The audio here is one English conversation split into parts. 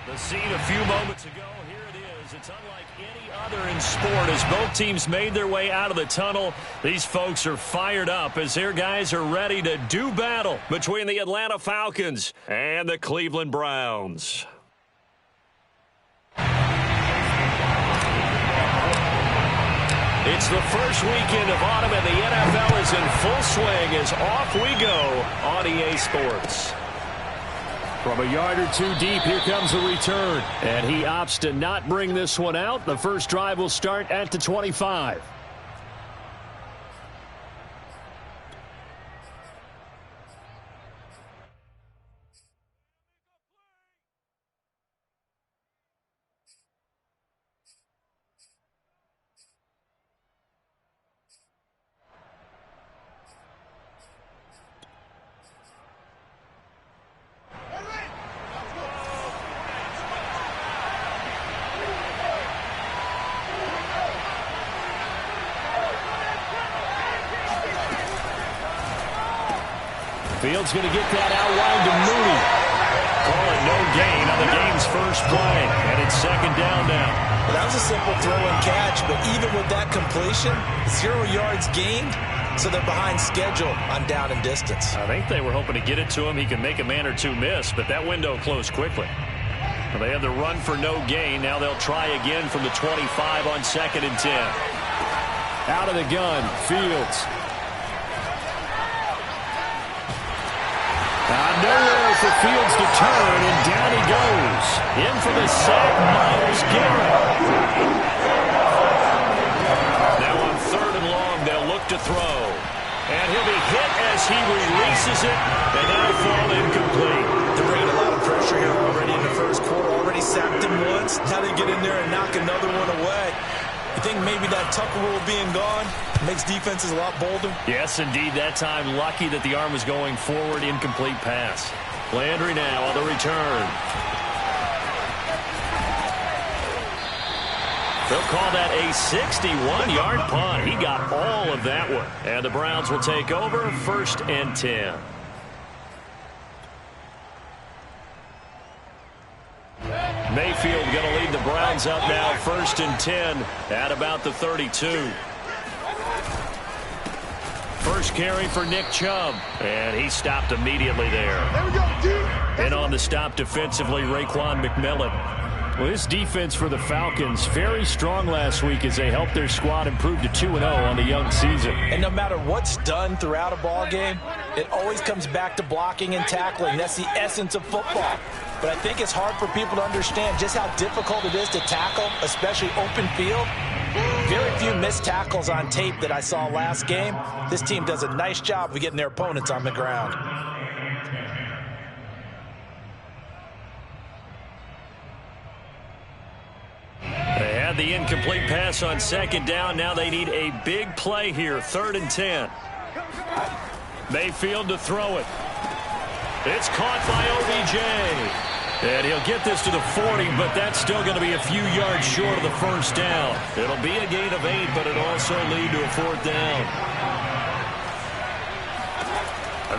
The scene a few moments ago, here it is. It's unlike any other in sport as both teams made their way out of the tunnel. These folks are fired up as their guys are ready to do battle between the Atlanta Falcons and the Cleveland Browns. It's the first weekend of autumn and the NFL is in full swing as off we go on EA Sports. From a yard or two deep, here comes the return. And he opts to not bring this one out. The first drive will start at the 25. Fields going to get that out wide to Mooney. Call it no gain on the game's first play. And it's second down now. Well, that was a simple throw and catch, but even with that completion, 0 yards gained, so they're behind schedule on down and distance. I think they were hoping to get it to him. He could make a man or two miss, but that window closed quickly. Well, they had the run for no gain. Now they'll try again from the 25 on 2nd and 10. Out of the gun, Fields. Nowhere for Fields to turn, and down he goes. In for the sack, Myles Garrett. Now on 3rd and long, they'll look to throw. And he'll be hit as he releases it, and that'll fall incomplete. They're bringing a lot of pressure here already in the first quarter. Already sacked him once. Now they get in there and knock another one away. You think maybe that Tucker rule being gone makes defenses a lot bolder? Yes, indeed. That time, lucky that the arm was going forward. Incomplete pass. Landry now on the return. They'll call that a 61-yard punt. He got all of that one. And the Browns will take over 1st and 10. Mayfield going to lead the Browns up now 1st and 10 at about the 32. First carry for Nick Chubb, and he stopped immediately there. And on the stop defensively, Raekwon McMillan. Well, this defense for the Falcons, very strong last week as they helped their squad improve to 2-0 on the young season. And no matter what's done throughout a ball game, it always comes back to blocking and tackling. That's the essence of football. But I think it's hard for people to understand just how difficult it is to tackle, especially open field. Very few missed tackles on tape that I saw last game. This team does a nice job of getting their opponents on the ground. They had the incomplete pass on 2nd down. Now they need a big play here, 3rd and 10. Mayfield to throw it. It's caught by OBJ. And he'll get this to the 40, but that's still going to be a few yards short of the first down. It'll be a gain of 8, but it'll also lead to a 4th down.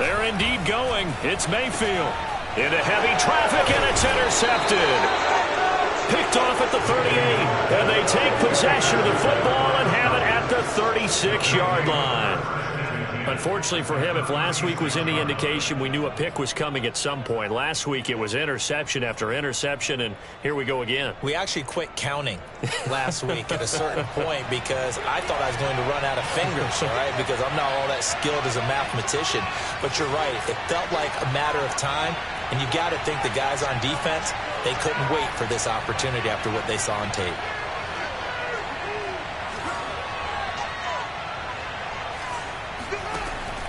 They're indeed going. It's Mayfield. Into heavy traffic, and it's intercepted. Picked off at the 38, and they take possession of the football and have it at the 36-yard line. Unfortunately for him, if last week was any indication, we knew a pick was coming at some point. Last week it was interception after interception, and here we go again. We actually quit counting last week at a certain point because I thought I was going to run out of fingers, all right, because I'm not all that skilled as a mathematician. But you're right. It felt like a matter of time, and you got to think the guys on defense, they couldn't wait for this opportunity after what they saw on tape.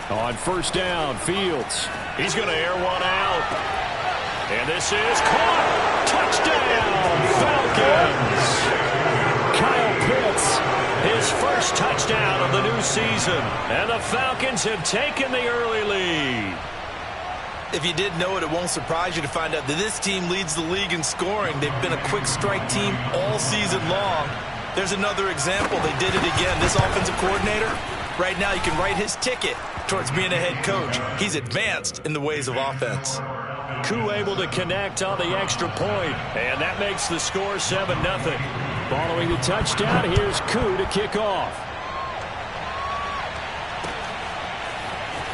On 1st down, Fields. He's going to air one out. And this is caught. Touchdown, Falcons. Kyle Pitts, his first touchdown of the new season. And the Falcons have taken the early lead. If you didn't know it, it won't surprise you to find out that this team leads the league in scoring. They've been a quick strike team all season long. There's another example. They did it again. This offensive coordinator, right now, you can write his ticket towards being a head coach. He's advanced in the ways of offense. Koo able to connect on the extra point, and that makes the score 7-0. Following the touchdown, here's Koo to kick off.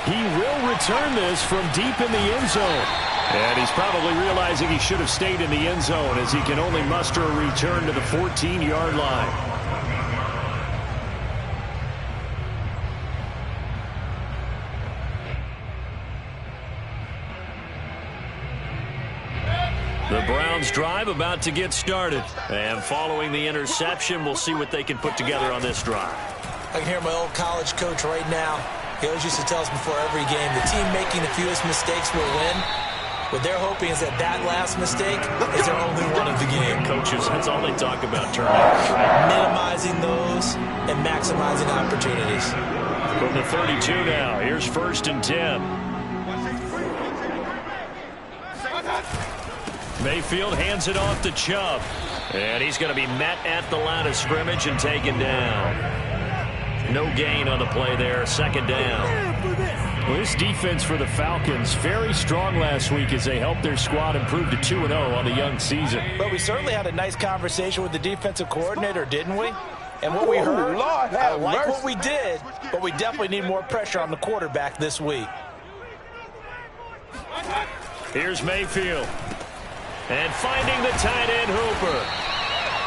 He will return this from deep in the end zone. And he's probably realizing he should have stayed in the end zone as he can only muster a return to the 14-yard line. The Browns drive about to get started. And following the interception, we'll see what they can put together on this drive. I can hear my old college coach right now. He always used to tell us before every game, the team making the fewest mistakes will win. What they're hoping is that last mistake is their only one of the game. Coaches, that's all they talk about, turnovers, right? Minimizing those and maximizing opportunities. From the 32 now, here's 1st and 10. Mayfield hands it off to Chubb. And he's going to be met at the line of scrimmage and taken down. No gain on the play there, 2nd down. Well, this defense for the Falcons, very strong last week as they helped their squad improve to 2-0 on the young season. But we certainly had a nice conversation with the defensive coordinator, didn't we? And what we heard, I like what we did, but we definitely need more pressure on the quarterback this week. Here's Mayfield. And finding the tight end Hooper.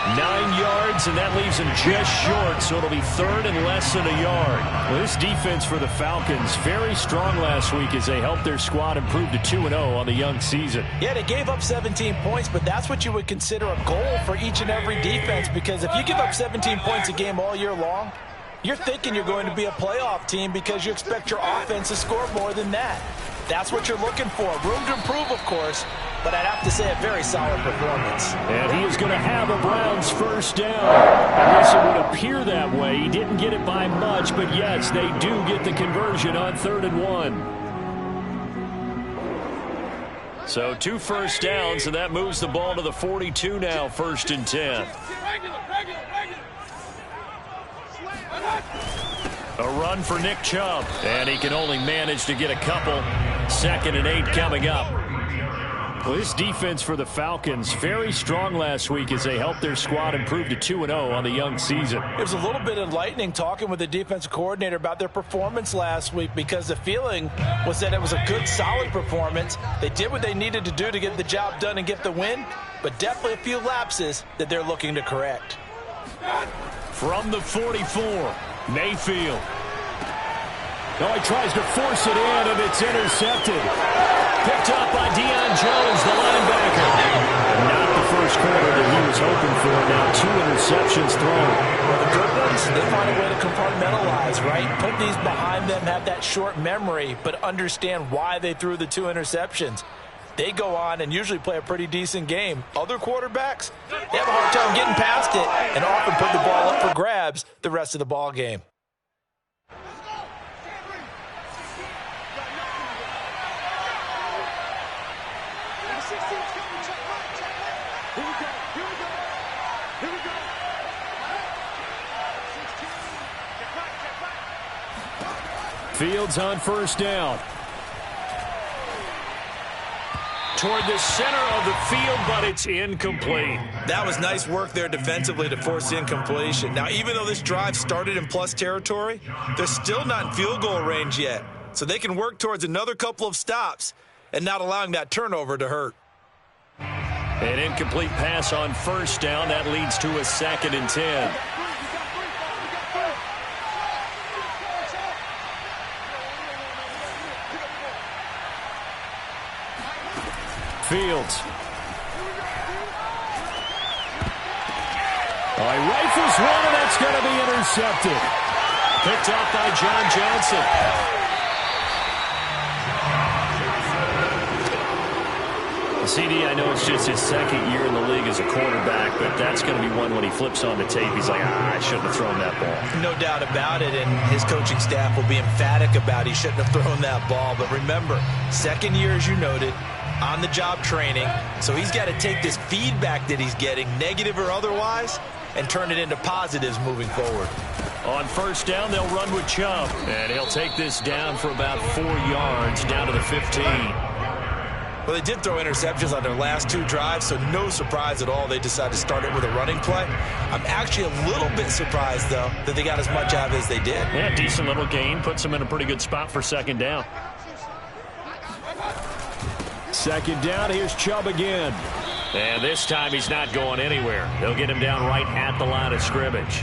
9 yards, and that leaves him just short, so it'll be 3rd and less than a yard. Well, this defense for the Falcons, very strong last week as they helped their squad improve to 2-0 on the young season. Yeah, they gave up 17 points, but that's what you would consider a goal for each and every defense, because if you give up 17 points a game all year long, you're thinking you're going to be a playoff team because you expect your offense to score more than that. That's what you're looking for. Room to improve, of course, but I'd have to say a very solid performance. And he is going to have a Browns 1st down. At least it would appear that way. He didn't get it by much, but yes, they do get the conversion on 3rd and 1. So 2 first downs, and that moves the ball to the 42 now, 1st and 10. A run for Nick Chubb, and he can only manage to get a couple. 2nd and 8 coming up. Well, this defense for the Falcons, very strong last week as they helped their squad improve to 2-0 on the young season. It was a little bit enlightening talking with the defensive coordinator about their performance last week, because the feeling was that it was a good, solid performance. They did what they needed to do to get the job done and get the win, but definitely a few lapses that they're looking to correct. From the 44, Mayfield. Oh, he tries to force it in, and it's intercepted. Picked up by Deion Jones, the linebacker. Not the first quarter that he was hoping for. Now 2 interceptions thrown. Well, the good ones, they find a way to compartmentalize, right? Put these behind them, have that short memory, but understand why they threw the 2 interceptions. They go on and usually play a pretty decent game. Other quarterbacks, they have a hard time getting past it and often put the ball up for grabs the rest of the ball game. Fields on 1st down. Toward the center of the field, but it's incomplete. That was nice work there defensively to force the incompletion. Now, even though this drive started in plus territory, they're still not in field goal range yet. So they can work towards another couple of stops and not allowing that turnover to hurt. An incomplete pass on 1st down. That leads to a 2nd and 10. Fields. Oh, he rifles one, and that's going to be intercepted. Picked off by John Johnson. CD, I know it's just his 2nd year in the league as a quarterback, but that's going to be one when he flips on the tape. He's like, I shouldn't have thrown that ball. No doubt about it, and his coaching staff will be emphatic about he shouldn't have thrown that ball. But remember, 2nd year, as you noted, on-the-job training, so he's got to take this feedback that he's getting, negative or otherwise, and turn it into positives moving forward. On 1st down, they'll run with Chubb, and he'll take this down for about 4 yards, down to the 15. Well, they did throw interceptions on their last 2 drives, so no surprise at all they decided to start it with a running play. I'm actually a little bit surprised, though, that they got as much out of it as they did. Yeah, decent little gain. Puts them in a pretty good spot for second down. Second down, here's Chubb again. And this time he's not going anywhere. They'll get him down right at the line of scrimmage.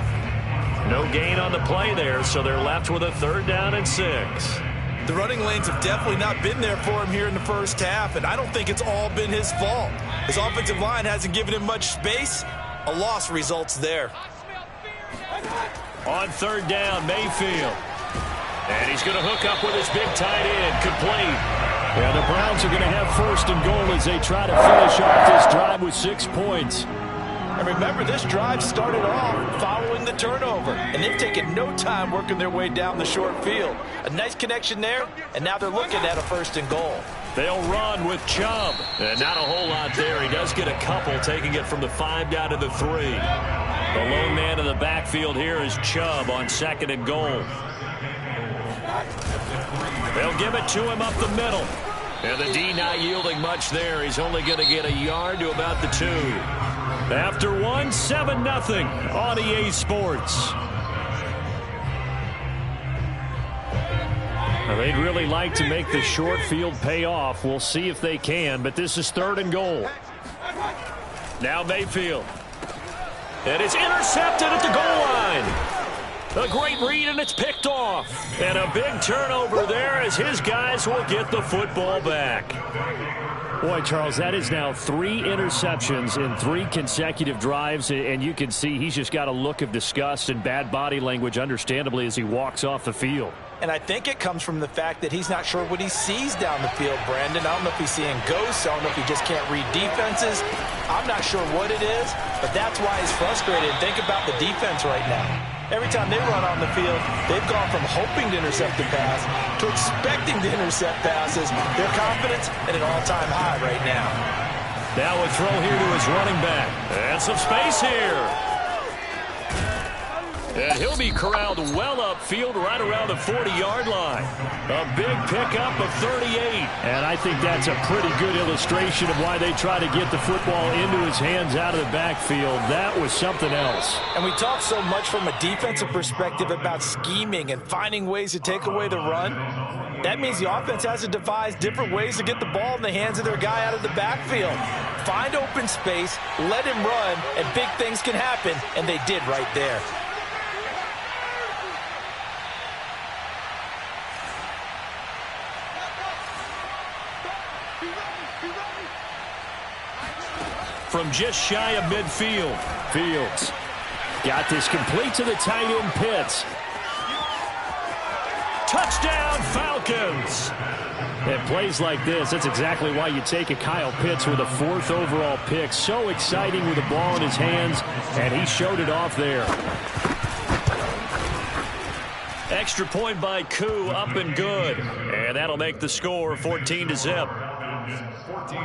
No gain on the play there, so they're left with a 3rd down and 6. The running lanes have definitely not been there for him here in the first half, and I don't think it's all been his fault. His offensive line hasn't given him much space. A loss results there. On 3rd down, Mayfield. And he's going to hook up with his big tight end, complete. Yeah, the Browns are going to have 1st and goal as they try to finish off this drive with 6 points. And remember, this drive started off following the turnover, and they've taken no time working their way down the short field. A nice connection there, and now they're looking at a 1st and goal. They'll run with Chubb. And not a whole lot there. He does get a couple, taking it from the 5 down to the 3. The lone man in the backfield here is Chubb on 2nd and goal. They'll give it to him up the middle. And the D not yielding much there. He's only going to get a yard to about the 2. After 1, 7-0 on EA Sports. Now, they'd really like to make the short field pay off. We'll see if they can, but this is 3rd and goal. Now Mayfield. And it's intercepted at the goal line. A great read, and it's picked off. And a big turnover there as his guys will get the football back. Boy, Charles, that is now 3 interceptions in 3 consecutive drives, and you can see he's just got a look of disgust and bad body language, understandably, as he walks off the field. And I think it comes from the fact that he's not sure what he sees down the field, Brandon. I don't know if he's seeing ghosts. I don't know if he just can't read defenses. I'm not sure what it is, but that's why he's frustrated. Think about the defense right now. Every time they run on the field, they've gone from hoping to intercept the pass to expecting to intercept passes. Their confidence at an all-time high right now. Now a throw here to his running back. And some space here. And he'll be corralled well upfield right around the 40-yard line. A big pickup of 38. And I think that's a pretty good illustration of why they try to get the football into his hands out of the backfield. That was something else. And we talk so much from a defensive perspective about scheming and finding ways to take away the run. That means the offense has to devise different ways to get the ball in the hands of their guy out of the backfield. Find open space, let him run, and big things can happen, and they did right there. From just shy of midfield. Fields got this complete to the tight end Pitts. Touchdown, Falcons. And plays like this, that's exactly why you take a Kyle Pitts with a 4th overall pick. So exciting with the ball in his hands, and he showed it off there. Extra point by Koo, up and good. And that'll make the score 14-0. 14,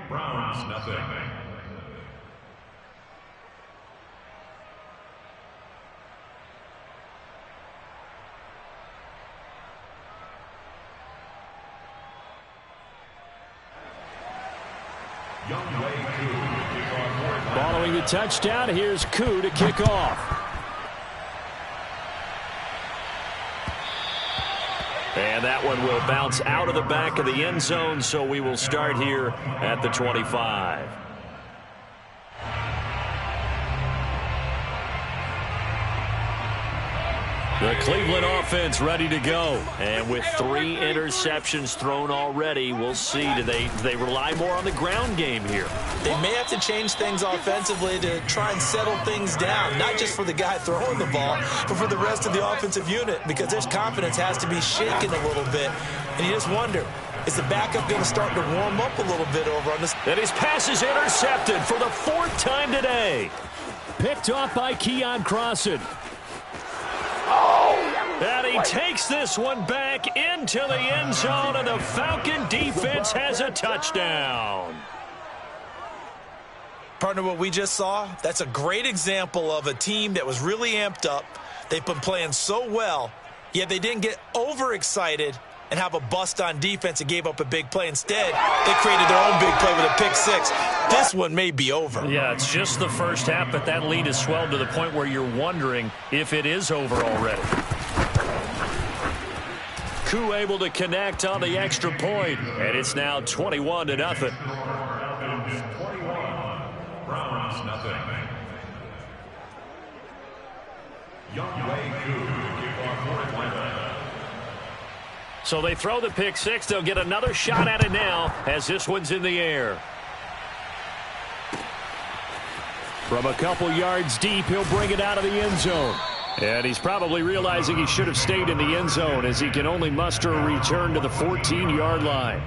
Browns, nothing. Following the touchdown, here's Koo to kick off. And that one will bounce out of the back of the end zone, so we will start here at the 25. The Cleveland offense ready to go. And with 3 interceptions thrown already, we'll see. Do they rely more on the ground game here? They may have to change things offensively to try and settle things down, not just for the guy throwing the ball, but for the rest of the offensive unit, because their confidence has to be shaken a little bit. And you just wonder, is the backup going to start to warm up a little bit over on this? And his pass is intercepted for the 4th time today. Picked off by Keon Crossan. And he takes this one back into the end zone, and the Falcon defense has a touchdown. Partner, what we just saw, that's a great example of a team that was really amped up. They've been playing so well, yet they didn't get overexcited and have a bust on defense and gave up a big play. Instead, they created their own big play with a pick six. This one may be over. Yeah, it's just the first half, but that lead has swelled to the point where you're wondering if it is over already. Koo able to connect on the extra point, and it's now 21-0. Browns, nothing. So they throw the pick six. They'll get another shot at it now as this one's in the air. From a couple yards deep, he'll bring it out of the end zone. And he's probably realizing he should have stayed in the end zone as he can only muster a return to the 14-yard line.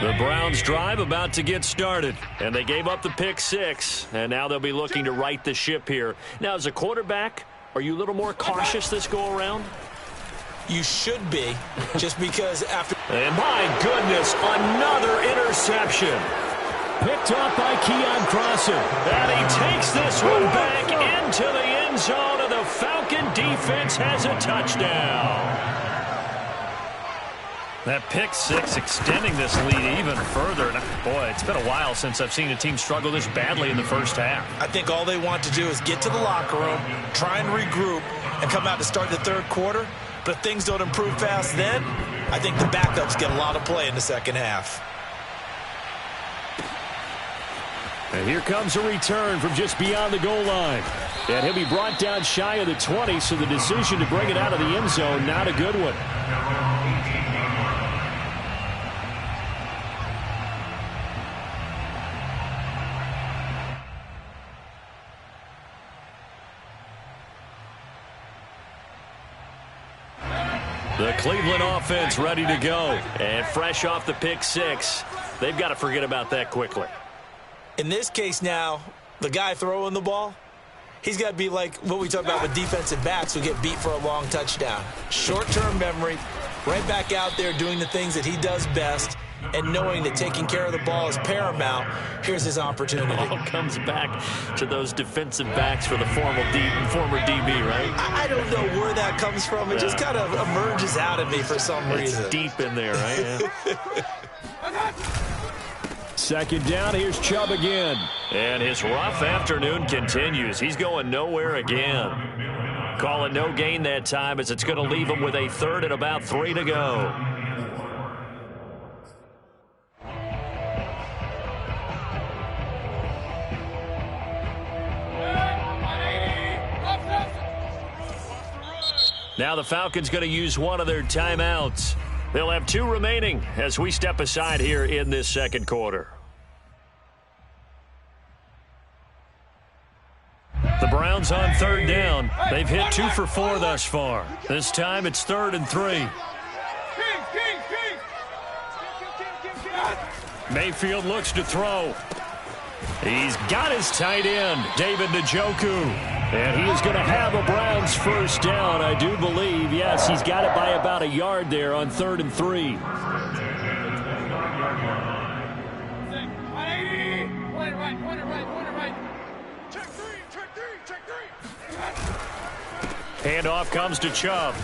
The Browns drive about to get started, and they gave up the pick six, and now they'll be looking to right the ship here. Now, as a quarterback, are you a little more cautious this go-around? You should be, just because after... And my goodness, another interception. Picked off by Keon Crossan. And he takes this one back into the end zone, and the Falcon defense has a touchdown. That pick six extending this lead even further. And boy, it's been a while since I've seen a team struggle this badly in the first half. I think all they want to do is get to the locker room, try and regroup, and come out to start the third quarter. But if things don't improve fast then, I think the backups get a lot of play in the second half. And here comes a return from just beyond the goal line. And he'll be brought down shy of the 20, so the decision to bring it out of the end zone, not a good one. The Cleveland offense ready to go. And fresh off the pick six, they've got to forget about that quickly. In this case now, the guy throwing the ball, he's got to be like what we talk about with defensive backs who get beat for a long touchdown. Short-term memory, right back out there doing the things that he does best, and knowing that taking care of the ball is paramount. Here's his opportunity. It all comes back to those defensive backs for the former DB, right? I don't know where that comes from. It just kind of emerges out of me for some reason. It's deep in there, right? Yeah. Second down, here's Chubb again. And his rough afternoon continues. He's going nowhere again. Call it no gain that time as it's going to leave him with a third and about 3 to go. Now the Falcons going to use one of their timeouts. They'll have 2 remaining as we step aside here in this second quarter. The Browns on third down. They've hit 2 for 4 thus far. This time it's 3rd and 3. Mayfield looks to throw. He's got his tight end, David Njoku. And he is going to have a Browns first down, I do believe. Yes, he's got it by about a yard there on 3rd and 3. Handoff comes to Chubb.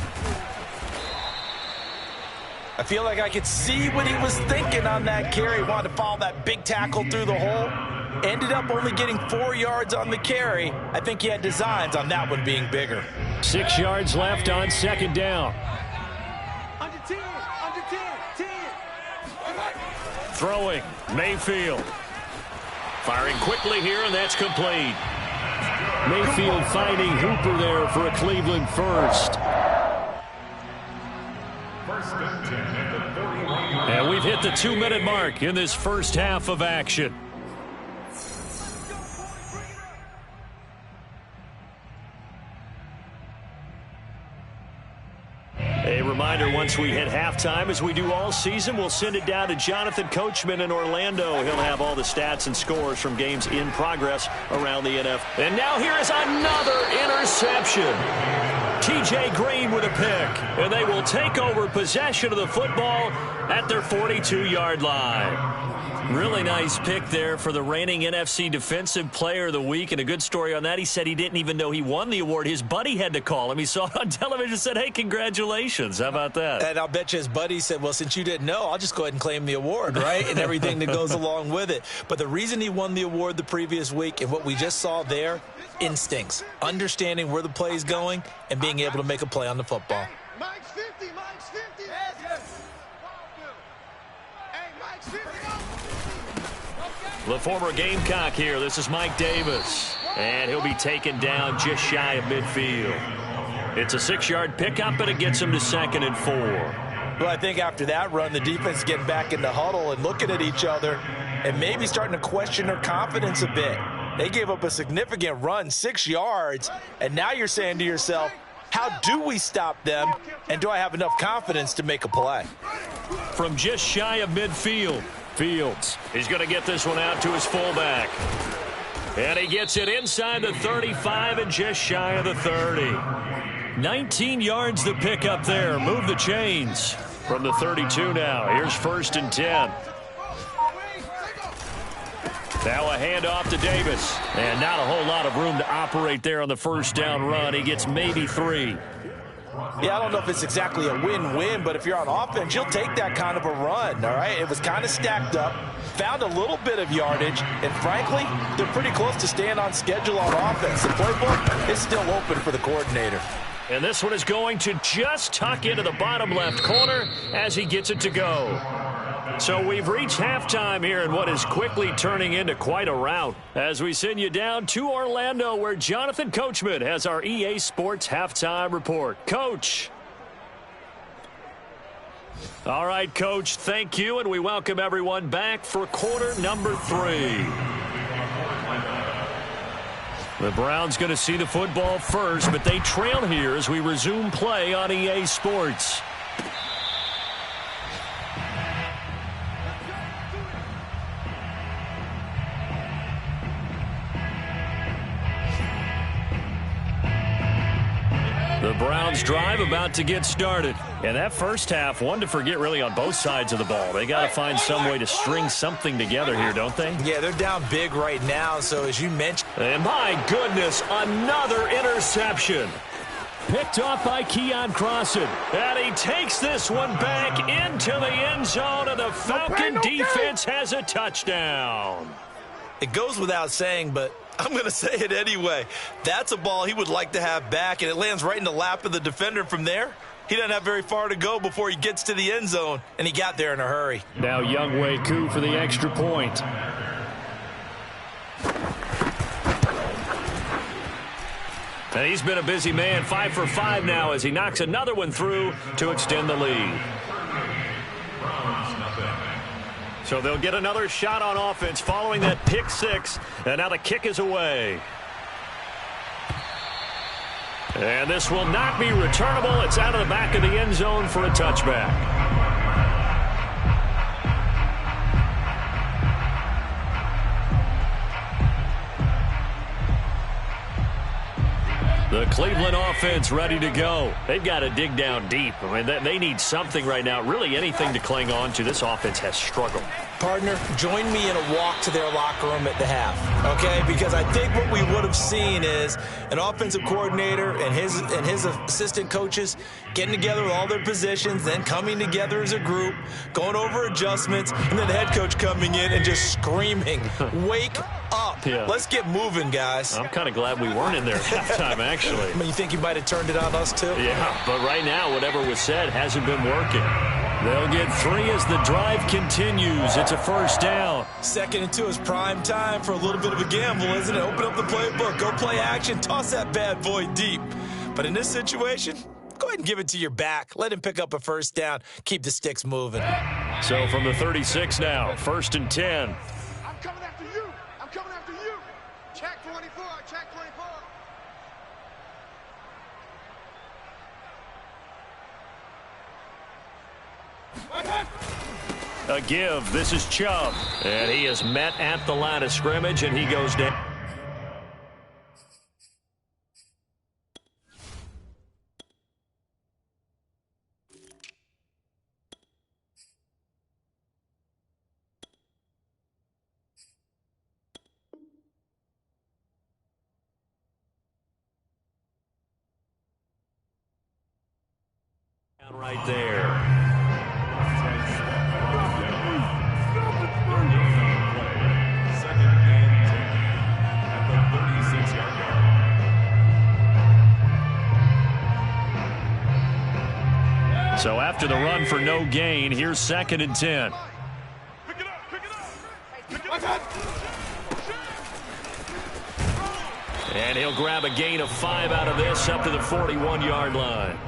I feel like I could see what he was thinking on that carry. Wanted to follow that big tackle through the hole. Ended up only getting 4 yards on the carry. I think he had designs on that one being bigger. 6 yards left on second down. Under 10, under 10, 10. Throwing, Mayfield. Firing quickly here, and that's complete. Mayfield finding Hooper there for a Cleveland first. And we've hit the 2-minute mark in this first half of action. A reminder, once we hit halftime, as we do all season, we'll send it down to Jonathan Coachman in Orlando. He'll have all the stats and scores from games in progress around the NFL. And now here is another interception. T.J. Green with a pick, and they will take over possession of the football at their 42-yard line. Really nice pick there for the reigning NFC Defensive Player of the Week, and a good story on that. He said he didn't even know he won the award. His buddy had to call him. He saw it on television and said, hey, congratulations. How about that? And I'll bet you his buddy said, well, since you didn't know, I'll just go ahead and claim the award, right? And everything that goes along with it. But the reason he won the award the previous week and what we just saw there, instincts, understanding where the play is going and being able to make a play on the football. Mike's 50, Mike's 50. Hey, Mike's 50. The former Gamecock here. This is Mike Davis. And he'll be taken down just shy of midfield. It's a 6-yard pickup, and it gets him to 2nd and 4. Well, I think after that run, the defense is getting back in the huddle and looking at each other and maybe starting to question their confidence a bit. They gave up a significant run, 6 yards, and now you're saying to yourself, how do we stop them, and do I have enough confidence to make a play? From just shy of midfield, Fields. He's going to get this one out to his fullback. And he gets it inside the 35 and just shy of the 30. 19 yards the pick up there. Move the chains. From the 32 now. Here's 1st and 10. Now a handoff to Davis. And not a whole lot of room to operate there on the first down run. He gets maybe 3. Yeah, I don't know if it's exactly a win-win, but if you're on offense, you'll take that kind of a run, all right? It was kind of stacked up, found a little bit of yardage, and frankly, they're pretty close to staying on schedule on offense. The playbook is still open for the coordinator. And this one is going to just tuck into the bottom left corner as he gets it to go. So we've reached halftime here in what is quickly turning into quite a rout as we send you down to Orlando where Jonathan Coachman has our EA Sports Halftime Report. Coach. All right, Coach, thank you, and we welcome everyone back for quarter number 3. The Browns going to see the football first, but they trail here as we resume play on EA Sports. The Browns drive about to get started. And that first half, one to forget really on both sides of the ball. They got to find some way to string something together here, don't they? Yeah, they're down big right now, so as you mentioned. And my goodness, another interception. Picked off by Keon Crossan. And he takes this one back into the end zone, and the Falcon defense has a touchdown. It goes without saying, but I'm going to say it anyway. That's a ball he would like to have back, and it lands right in the lap of the defender from there. He doesn't have very far to go before he gets to the end zone, and he got there in a hurry. Now Younghoe Koo for the extra point. And he's been a busy man, 5 for 5 now as he knocks another one through to extend the lead. So they'll get another shot on offense following that pick 6. And now the kick is away. And this will not be returnable. It's out of the back of the end zone for a touchback. The Cleveland offense ready to go. They've got to dig down deep. I mean, they need something right now, really anything to cling on to. This offense has struggled. Partner, join me in a walk to their locker room at the half, okay? Because I think what we would have seen is an offensive coordinator and his assistant coaches getting together with all their positions, then coming together as a group, going over adjustments, and then the head coach coming in and just screaming, wake up. Yeah. Let's get moving, guys. I'm kind of glad we weren't in there at halftime, actually. I mean, you think you might have turned it on us, too? Yeah, but right now, whatever was said hasn't been working. They'll get 3 as the drive continues. It's a first down. 2nd and 2 is prime time for a little bit of a gamble, isn't it? Open up the playbook, go play action, toss that bad boy deep. But in this situation, go ahead and give it to your back. Let him pick up a first down. Keep the sticks moving. So from the 36 now, 1st and 10. I'm coming after you. I'm coming after you. Check 24. Check 24. A give. This is Chubb. And he is met at the line of scrimmage, and he goes down. Right there. Second and 10 at the 36-yard line. So after the run for no gain, here's 2nd and 10. Pick it up, pick it up. Pick it up. And he'll grab a gain of 5 out of this up to the 41-yard line.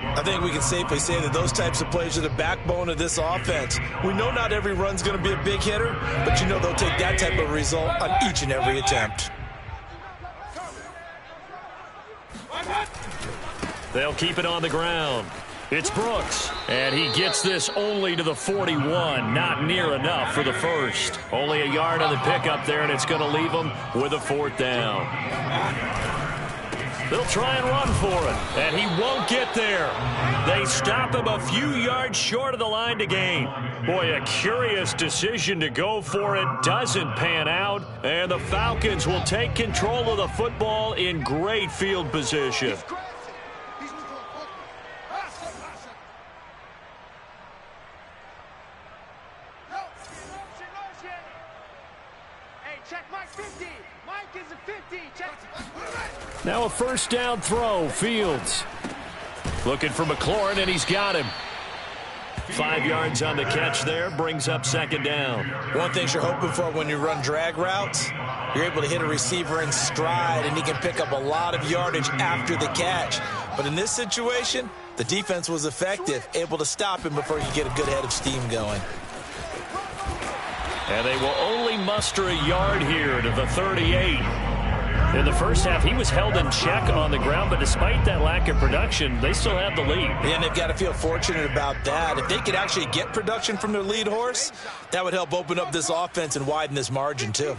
I think we can safely say that those types of plays are the backbone of this offense. We know not every run's going to be a big hitter, but you know they'll take that type of result on each and every attempt. They'll keep it on the ground. It's Brooks, and he gets this only to the 41. Not near enough for the first. Only a yard on the pickup there, and it's going to leave them with a 4th down. They'll try and run for it, and he won't get there. They stop him a few yards short of the line to gain. Boy, a curious decision to go for it. Doesn't pan out, and the Falcons will take control of the football in great field position. Now a 1st down throw, Fields. Looking for McLaurin, and he's got him. 5 yards on the catch there, brings up 2nd down. One thing you're hoping for when you run drag routes, you're able to hit a receiver in stride, and he can pick up a lot of yardage after the catch. But in this situation, the defense was effective, able to stop him before he could get a good head of steam going. And they will only muster a yard here to the 38. In the first half, he was held in check on the ground, but despite that lack of production, they still have the lead. And they've got to feel fortunate about that. If they could actually get production from their lead horse, that would help open up this offense and widen this margin, too.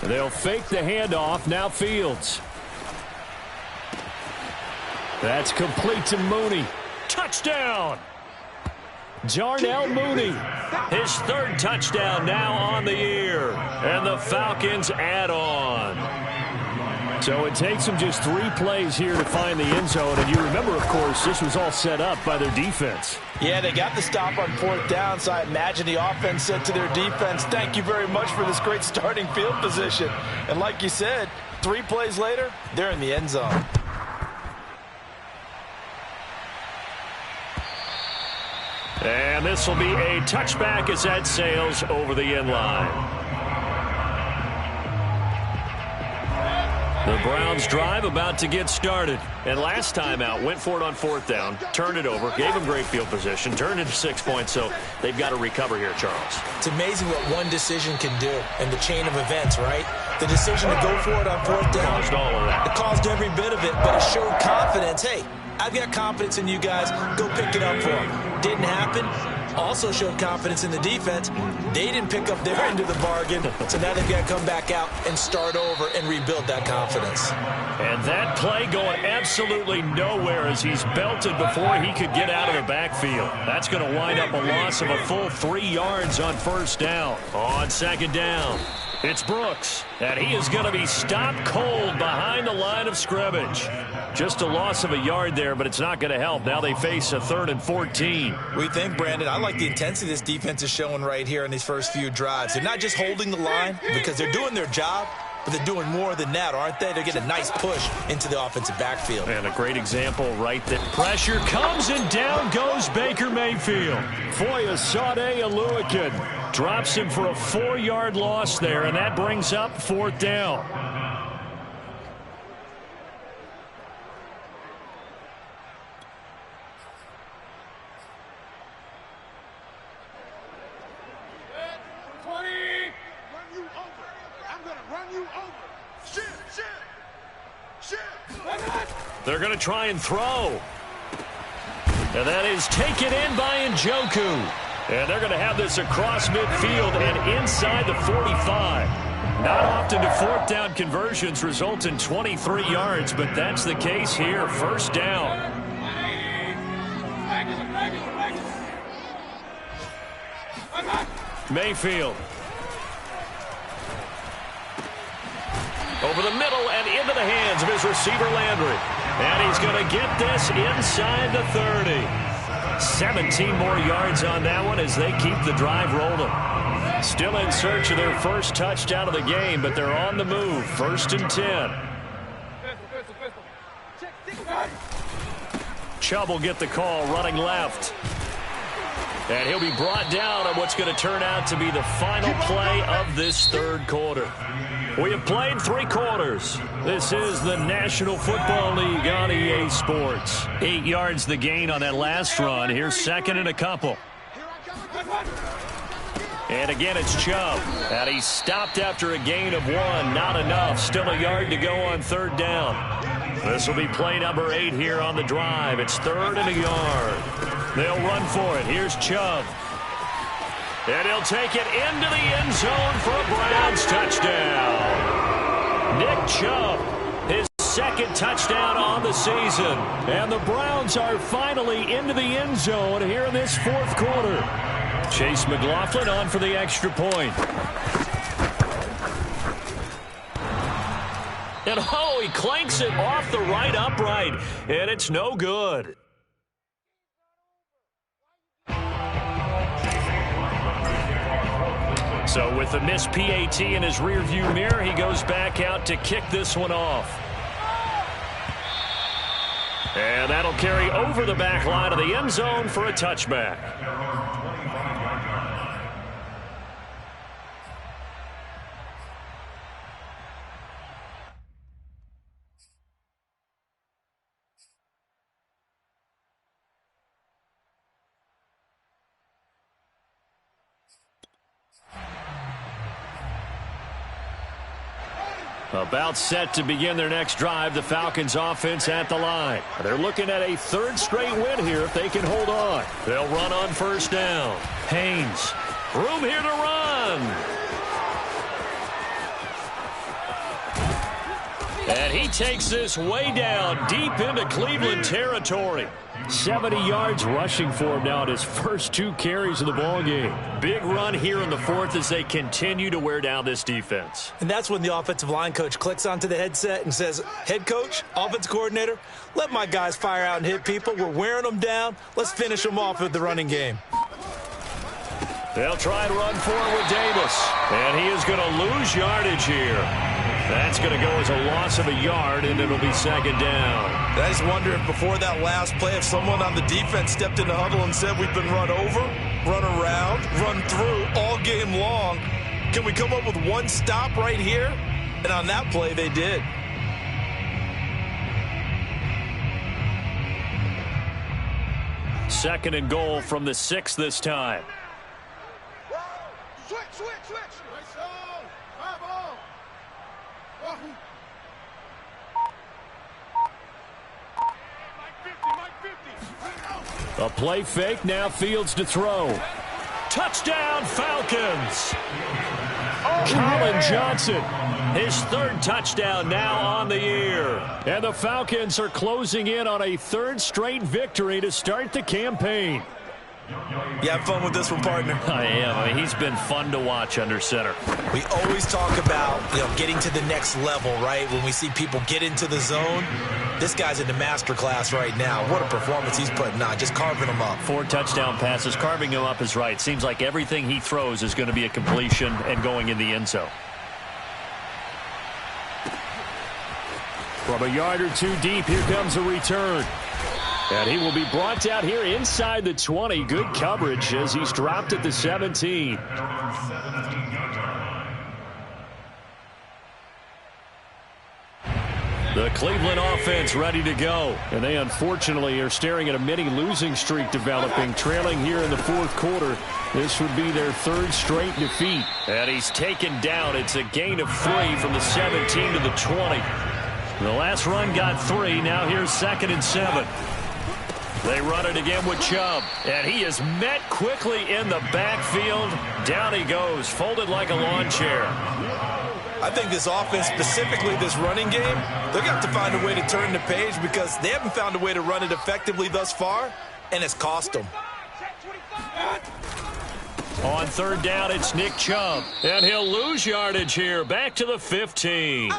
They'll fake the handoff. Now Fields. That's complete to Mooney. Touchdown! Darnell Mooney, his 3rd touchdown now on the year, and the Falcons add on. So it takes them just 3 plays here to find the end zone, and you remember, of course, this was all set up by their defense. Yeah, they got the stop on 4th down, so I imagine the offense said to their defense, thank you very much for this great starting field position. And like you said, 3 plays later, they're in the end zone. And this will be a touchback as that sails over the end line. The Browns drive about to get started. And last time out, went for it on 4th down, turned it over, gave them great field position, turned it to 6 points, so they've got to recover here, Charles. It's amazing what one decision can do in the chain of events, right? The decision to go for it on 4th down, Caused all of that. It caused every bit of it, but it showed confidence. Hey, I've got confidence in you guys. Go pick it up for them. Didn't happen. Also showed confidence in the defense. They didn't pick up their end of the bargain, so now they've got to come back out and start over and rebuild that confidence. And that play going absolutely nowhere as he's belted before he could get out of the backfield. That's going to wind up a loss of a full 3 yards on 1st down. On 2nd down, it's Brooks, and he is going to be stopped cold behind the line of scrimmage. Just a loss of a yard there, but it's not going to help. Now they face a 3rd and 14. We think, Brandon, I like the intensity this defense is showing right here in these first few drives. They're not just holding the line because they're doing their job, but they're doing more than that, aren't they? They're getting a nice push into the offensive backfield. And a great example right there. Pressure comes and down goes Baker Mayfield. Foya Sade Aluakin drops him for a 4-yard loss there, and that brings up 4th down. They're going to try and throw. And that is taken in by Njoku. And they're going to have this across midfield and inside the 45. Not often do 4th down conversions result in 23 yards, but that's the case here. 1st down. Over the middle and into the hands of his receiver, Landry. And he's going to get this inside the 30. 17 more yards on that one as they keep the drive rolling. Still in search of their first touchdown of the game, but they're on the move. 1st and 10. Chubb will get the call running left. And he'll be brought down on what's going to turn out to be the final play of this 3rd quarter. We have played 3 quarters. This is the National Football League on EA Sports. 8 yards the gain on that last run. Here's 2nd and a couple. And again, it's Chubb. And he's stopped after a gain of 1. Not enough. Still a yard to go on 3rd down. This will be play number 8 here on the drive. It's 3rd and a yard. They'll run for it. Here's Chubb. And he'll take it into the end zone for a Browns touchdown. Nick Chubb, his 2nd touchdown on the season. And the Browns are finally into the end zone here in this 4th quarter. Chase McLaughlin on for the extra point. And oh, he clanks it off the right upright. And it's no good. So with the missed PAT in his rearview mirror, he goes back out to kick this one off. And that'll carry over the back line of the end zone for a touchback. About set to begin their next drive, the Falcons offense at the line. They're looking at a 3rd straight win here if they can hold on. They'll run on 1st down. Haynes, room here to run. And he takes this way down deep into Cleveland territory. 70 yards rushing for him now at his first 2 carries of the ballgame. Big run here in the 4th as they continue to wear down this defense. And that's when the offensive line coach clicks onto the headset and says, head coach, offense coordinator, let my guys fire out and hit people. We're wearing them down. Let's finish them off with the running game. They'll try and run forward with Davis. And he is going to lose yardage here. That's going to go as a loss of a yard, and it'll be 2nd down. I just wonder if before that last play, if someone on the defense stepped in the huddle and said, we've been run over, run around, run through all game long. Can we come up with one stop right here? And on that play, they did. Second and goal from the 6 this time. Switch. Nice zone. Five on. A play fake, now Fields to throw. Touchdown, Falcons! Colin Johnson, his 3rd touchdown now on the year. And the Falcons are closing in on a 3rd straight victory to start the campaign. You have fun with this one, partner? I am. I mean, he's been fun to watch under center. We always talk about, getting to the next level, right? When we see people get into the zone, this guy's in the master class right now. What a performance he's putting on, just carving them up. 4 touchdown passes. Carving him up is right. Seems like everything he throws is going to be a completion and going in the end zone. From a yard or 2 deep, here comes a return. And he will be brought down here inside the 20. Good coverage as he's dropped at the 17. The Cleveland offense ready to go. And they unfortunately are staring at a mini losing streak developing, trailing here in the 4th quarter. This would be their 3rd straight defeat. And he's taken down. It's a gain of 3 from the 17 to the 20. The last run got 3. Now here's 2nd and 7. They run it again with Chubb. And he is met quickly in the backfield. Down he goes, folded like a lawn chair. I think this offense, specifically this running game, they're going to have to find a way to turn the page because they haven't found a way to run it effectively thus far, and it's cost them. On 3rd down, it's Nick Chubb. And he'll lose yardage here. Back to the 15.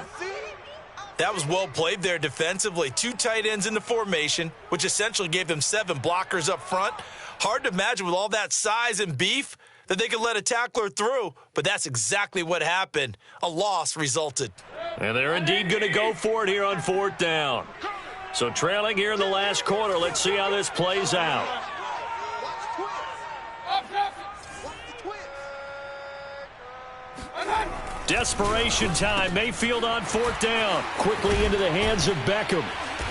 That was well played there defensively. 2 tight ends in the formation, which essentially gave them 7 blockers up front. Hard to imagine with all that size and beef that they could let a tackler through, but that's exactly what happened. A loss resulted. And they're indeed going to go for it here on 4th down. So trailing here in the last quarter, let's see how this plays out. Desperation time. Mayfield on 4th down. Quickly into the hands of Beckham.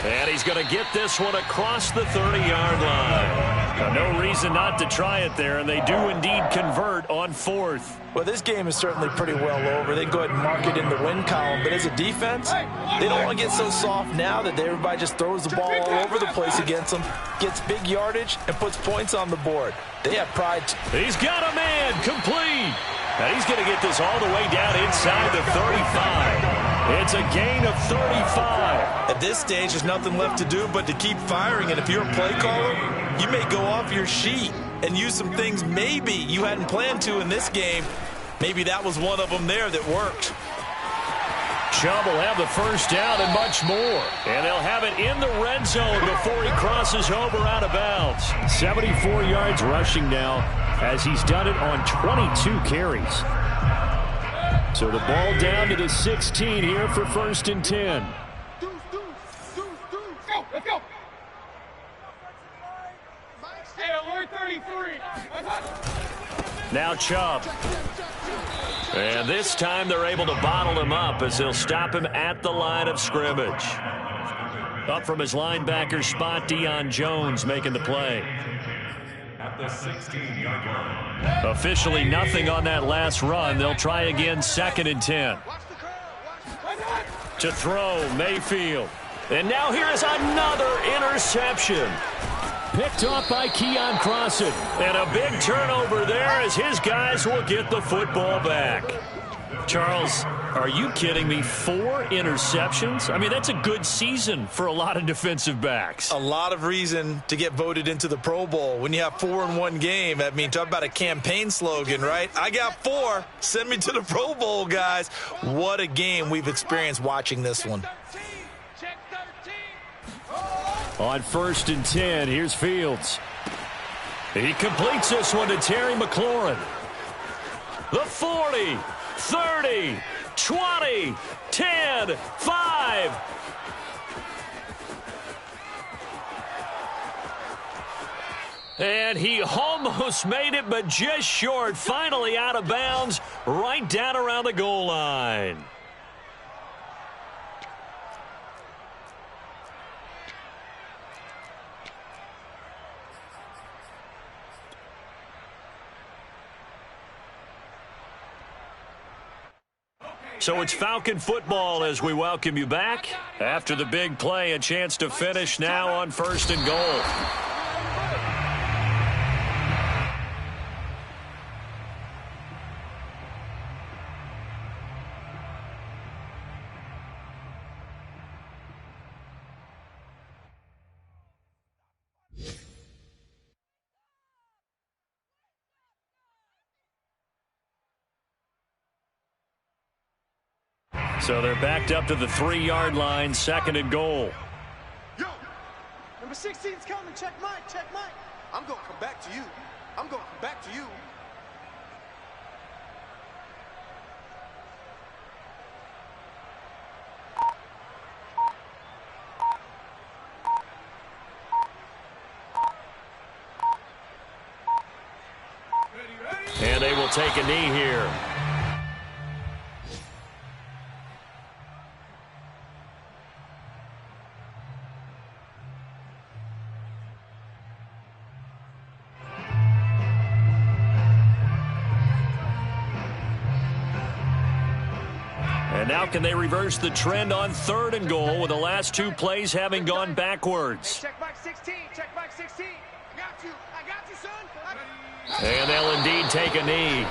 And he's going to get this one across the 30-yard line. No reason not to try it there, and they do indeed convert on 4th. Well, this game is certainly pretty well over. They can go ahead and mark it in the win column. But as a defense, they don't want to get so soft now that everybody just throws the ball all over the place against them, gets big yardage, and puts points on the board. They have pride. He's got a man complete. And he's going to get this all the way down inside the 35. It's a gain of 35. At this stage, there's nothing left to do but to keep firing. And if you're a play caller, you may go off your sheet and use some things maybe you hadn't planned to in this game. Maybe that was one of them there that worked. Chubb will have the first down and much more. And they'll have it in the red zone before he crosses over out of bounds. 74 yards rushing now, as he's done it on 22 carries. So the ball down to the 16 here for 1st and 10. Let's go. Hey, alert 33. Now Chubb. And this time they're able to bottle him up as they'll stop him at the line of scrimmage. Up from his linebacker spot, Deion Jones making the play. At the 16-yard line. Officially nothing on that last run. They'll try again 2nd and 10. To throw, Mayfield. And now here is another interception. Picked off by Keon Crossan. And a big turnover there as his guys will get the football back. Charles, are you kidding me? 4 interceptions? I mean, that's a good season for a lot of defensive backs. A lot of reason to get voted into the Pro Bowl. When you have 4 in one game, I mean, talk about a campaign slogan, right? I got 4. Send me to the Pro Bowl, guys. What a game we've experienced watching this one. On 1st and 10, here's Fields. He completes this one to Terry McLaurin. The 40, 30, 20, 10, 5. And he almost made it, but just short. Finally out of bounds, right down around the goal line. So it's Falcon football as we welcome you back. After the big play, a chance to finish now on 1st and goal. So they're backed up to the 3-yard line, 2nd and goal. Yo, number 16's coming. Check Mike. I'm going to come back to you. And they will take a knee here. And now can they reverse the trend on 3rd and goal with the last 2 plays having gone backwards? Check back 16. I got you, son. And they'll indeed take a knee.